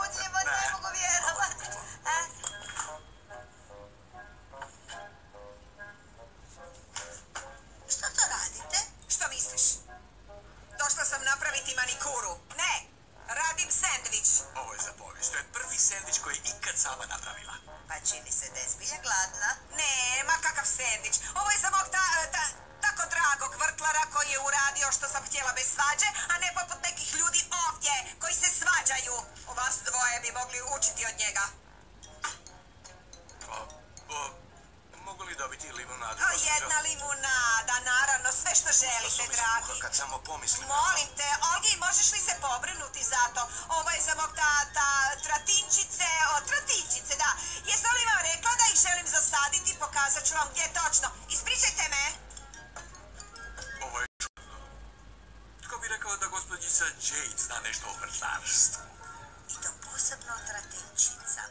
uzmimo, ne mogu vjerovati. Što to radite? Što misliš? Došla sam napraviti manikuru. Ne, radim sendvič. Ovo je za povijest. To je prvi sendvič koji je ikad sama napravila. Pa čini se da je zbilja gladna. Ne, ma kakav sendvič. Ovo je za mog tako dragog vrtlara koji je uradio što sam htjela bez svađe, a ne poput nekih ljudi ovdje koji se svađaju. Vas dvoje bi mogli učiti od njega. Mogu li dobiti limunadu? Jedna limunada, naravno, sve što želite, dragi. Kad samo pomislim... Molim te, Olgi, možeš li se pobrinuti za to? Ovo je za mog tratinčice, da. Jesam li vam rekla da ih želim zasaditi? Pokazat ću vam gdje točno. Ispričajte me. Ovo je čudno. Tko bi rekao da gospođica Jade zna nešto o vrtlarstvu? I to posebno tratinčica.